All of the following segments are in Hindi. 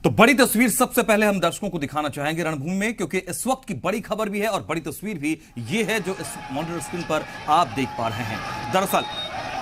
तो बड़ी तस्वीर सबसे पहले हम दर्शकों को दिखाना चाहेंगे रणभूमि में, क्योंकि इस वक्त की बड़ी खबर भी है और बड़ी तस्वीर भी ये है जो इस मॉनिटर स्क्रीन पर आप देख पा रहे हैं। दरअसल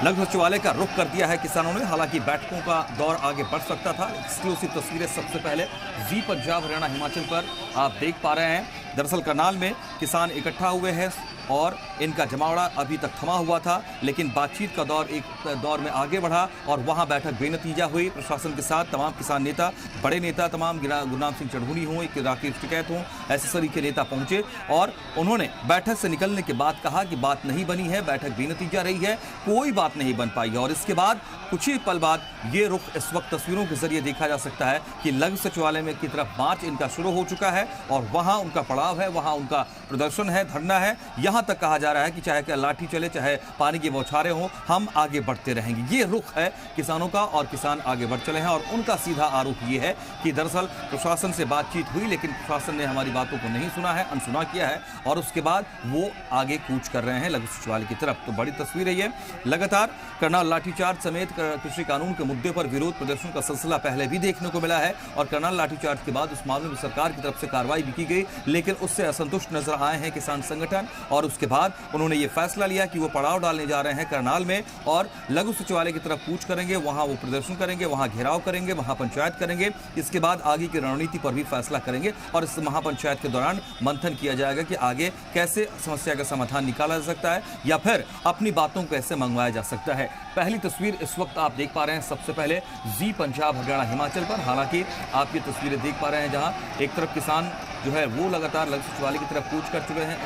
लघु सचिवालय का रुख कर दिया है किसानों ने। हालांकि बैठकों का दौर आगे बढ़ सकता था। एक्सक्लूसिव तस्वीरें सबसे पहले जी पंजाब हरियाणा हिमाचल पर आप देख पा रहे हैं। दरअसल करनाल में किसान इकट्ठा हुए हैं और इनका जमावड़ा अभी तक थमा हुआ था, लेकिन बातचीत का दौर एक दौर में आगे बढ़ा और वहां बैठक बेनतीजा हुई। प्रशासन के साथ तमाम किसान नेता, बड़े नेता, तमाम गुरनाम सिंह चढ़ूनी हों, राकेश टिकैत हों, एसएसआर के नेता पहुंचे और उन्होंने बैठक से निकलने के बाद कहा कि बात नहीं बनी है, बैठक बेनतीजा रही है, कोई बात नहीं बन पाई है। और इसके बाद कुछ ही पल बाद ये रुख इस वक्त तस्वीरों के जरिए देखा जा सकता है कि लघु सचिवालय में की तरफ मार्च इनका शुरू हो चुका है और वहां उनका पड़ाव है, वहां उनका प्रदर्शन है, धरना है। यहां तक कहा जा रहा है कि चाहे क्या लाठी चले, चाहे पानी की बौछारें हों, हम आगे बढ़ते रहेंगे। ये रुख है किसानों का और किसान आगे बढ़ चले हैं। और उनका सीधा आरोप ये है कि दरअसल प्रशासन से बातचीत हुई, लेकिन प्रशासन ने हमारी बातों को नहीं सुना है, अनसुना किया है और उसके बाद वो आगे कूच कर रहे हैं लघु सचिवालय की तरफ। तो बड़ी तस्वीर है ये। लगातार करनाल लाठीचार्ज समेत कृषि कानून के मुद्दे पर विरोध प्रदर्शन का सिलसिला पहले भी देखने को मिला है और करनाल लाठीचार्ज के बाद उस मामले में सरकार की तरफ से कार्रवाई भी की गई, लेकिन उससे असंतुष्ट नजर आए हैं किसान संगठन। और उसके बाद उन्होंने ये फैसला लिया कि वो पड़ाव डालने जा रहे हैं करनाल में और लघु सचिवालय की तरफ कूच करेंगे, वहां वो प्रदर्शन करेंगे, वहां घेराव करेंगे, वहां पंचायत करेंगे। इसके बाद आगे की रणनीति पर भी फैसला करेंगे और इस महापंचायत के दौरान मंथन किया जाएगा कि आगे कैसे समस्या का समाधान निकाला जा सकता है या फिर अपनी बातों को कैसे मंगवाया जा सकता है। पहली तस्वीर इस वक्त आप देख पा रहे हैं सबसे पहले जी पंजाब हरियाणा हिमाचल पर। हालांकि आप ये तस्वीरें देख पा रहे हैं जहां एक तरफ किसान जो है वो लगातार लघु सचिवालय की तरफ कूच कर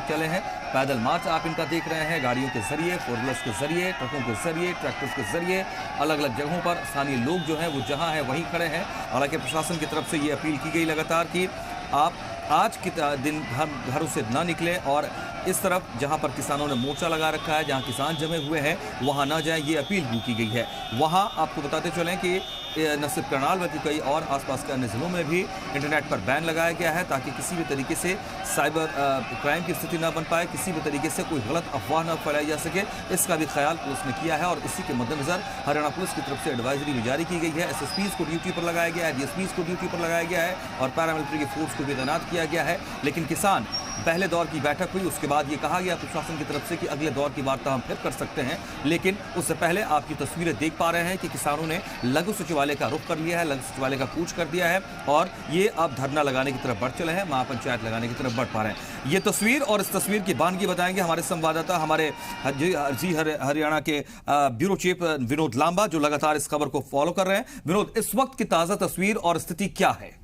चले हैं। पैदल मार्च आप इनका देख रहे हैं, गाड़ियों के जरिए, फोर व्हीलर्स के जरिए, ट्रकों के जरिए, ट्रैक्टर्स के जरिए, अलग अलग जगहों पर स्थानीय लोग जो हैं वो जहां हैं वहीं खड़े हैं। हालांकि प्रशासन की तरफ से ये अपील की गई लगातार कि आप आज के दिन घरों से ना निकले और इस तरफ जहां पर किसानों ने मोर्चा लगा रखा है, जहां किसान जमे हुए हैं, वहां ना जाएं, ये अपील भी की गई है। वहां आपको बताते चलें कि न सिर्फ करनाल बल्कि कई और आसपास के अन्य जिलों में भी इंटरनेट पर बैन लगाया गया है ताकि किसी भी तरीके से साइबर क्राइम की स्थिति न बन पाए, किसी भी तरीके से कोई गलत अफवाह न फैलाई जा सके। इसका भी ख्याल पुलिस ने किया है और इसी के मद्देनजर हरियाणा पुलिस की तरफ से एडवाइजरी भी जारी की गई है। एसएसपीज को ड्यूटी पर लगाया गया है, डीएसपीज को ड्यूटी पर लगाया गया है और पैरामिलिट्री की फोर्स को भी तैनात किया गया है। लेकिन किसान पहले दौर की बैठक हुई, उसके बाद ये कहा गया प्रशासन की तरफ से कि अगले दौर की वार्ता हम फिर कर सकते हैं। लेकिन उससे पहले आपकी तस्वीरें देख पा रहे हैं कि किसानों ने लघु सचिवालय का रुख कर लिया है, लघु सचिवालय का कूच कर दिया है और ये अब धरना लगाने की तरफ बढ़ चले हैं, महापंचायत लगाने की तरफ बढ़ पा रहे हैं। ये तस्वीर और इस तस्वीर की बानगी बताएंगे हमारे संवाददाता, हमारे जी हरियाणा के ब्यूरो चीफ विनोद लांबा, जो लगातार इस खबर को फॉलो कर रहे हैं। विनोद, इस वक्त की ताजा तस्वीर और स्थिति क्या है?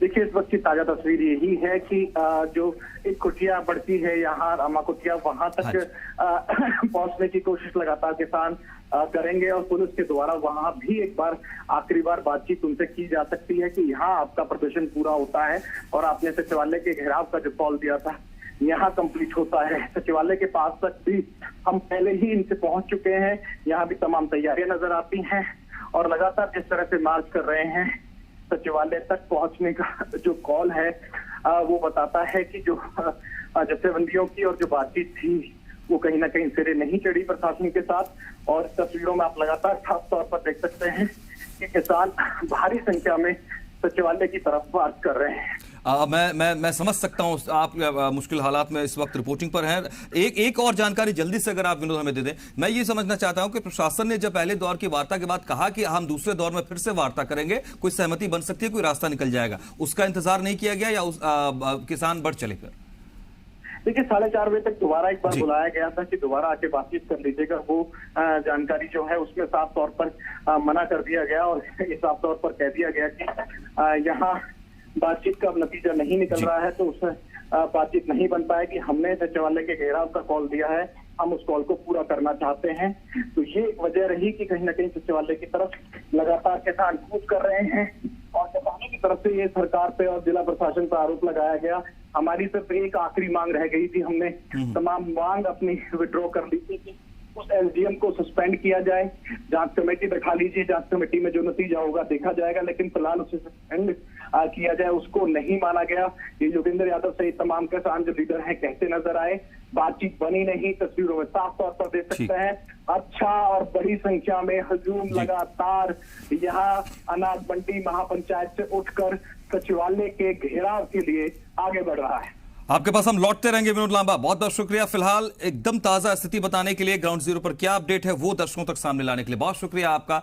देखिए, इस वक्त की ताजा तस्वीर यही है कि जो एक कुटिया बढ़ती है यहाँ रामा कुटिया, वहां तक पहुंचने की कोशिश लगातार किसान करेंगे और पुलिस के द्वारा वहां भी एक बार आखिरी बार बातचीत उनसे की जा सकती है कि यहाँ आपका प्रदर्शन पूरा होता है और आपने सचिवालय के घेराव का जो कॉल दिया था यहाँ कंप्लीट होता है। सचिवालय के पास तक भी हम पहले ही इनसे पहुंच चुके हैं, यहाँ भी तमाम तैयारियां नजर आती हैं और लगातार जिस तरह से मार्च कर रहे हैं सचिवालय तक पहुंचने का जो कॉल है वो बताता है कि जो जत्थेबंदियों की और जो बातचीत थी वो कहीं ना कहीं सिरे नहीं चढ़ी प्रशासन के साथ। और तस्वीरों में आप लगातार साफ तौर पर देख सकते हैं कि किसान भारी संख्या में सचिवालय की तरफ मार्च कर रहे हैं। मैं समझ सकता हूं आप मुश्किल हालात में इस वक्त रिपोर्टिंग पर हैं। एक और जानकारी जल्दी से अगर आप विनोद हमें दे दें। मैं ये समझना चाहता हूं कि प्रशासन ने जब पहले दौर की वार्ता के बाद कहा कि हम दूसरे दौर में फिर से वार्ता करेंगे, कोई सहमति बन सकती है, कोई रास्ता निकल जाएगा, उसका इंतजार नहीं किया गया या किसान बढ़ चले? फिर देखिए, 4:30 बजे तक दोबारा एक बार बुलाया गया था कि दोबारा आके बातचीत कर लीजिएगा। वो जानकारी जो है उसमें साफ तौर पर मना कर दिया गया और साफ तौर पर कह दिया गया कि यहाँ बातचीत का नतीजा नहीं निकल रहा है तो उससे बातचीत नहीं बन पाएगी। हमने सचिवालय के घेराव का कॉल दिया है, हम उस कॉल को पूरा करना चाहते हैं। तो ये एक वजह रही कि कहीं ना कहीं सचिवालय की तरफ लगातार किसान कूच कर रहे हैं और किसानों की तरफ से ये सरकार पे और जिला प्रशासन पर आरोप लगाया गया। हमारी सिर्फ एक आखिरी मांग रह गई थी, हमने तमाम मांग अपनी विड्रॉ कर ली थी कि उस एसडीएम को सस्पेंड किया जाए, जांच कमेटी बैठा लीजिए, जांच कमेटी में जो नतीजा होगा देखा जाएगा, लेकिन फिलहाल उसे सस्पेंड किया जाए उसको नहीं माना गया। ये योगेंद्र यादव सहित तमाम किसान जो लीडर हैं कहते नजर आए, बातचीत बनी नहीं, तस्वीरों में साफ तौर पर देख सकते हैं। अच्छा और बड़ी संख्या में हजूम लगातार यहाँ अनाज मंडी महापंचायत से उठकर सचिवालय के घेराव के लिए आगे बढ़ रहा है। आपके पास हम लौटते रहेंगे विनोद लांबा, बहुत बहुत शुक्रिया। फिलहाल एकदम ताजा स्थिति बताने के लिए, ग्राउंड जीरो पर क्या अपडेट है वो दर्शकों तक सामने लाने के लिए बहुत शुक्रिया आपका।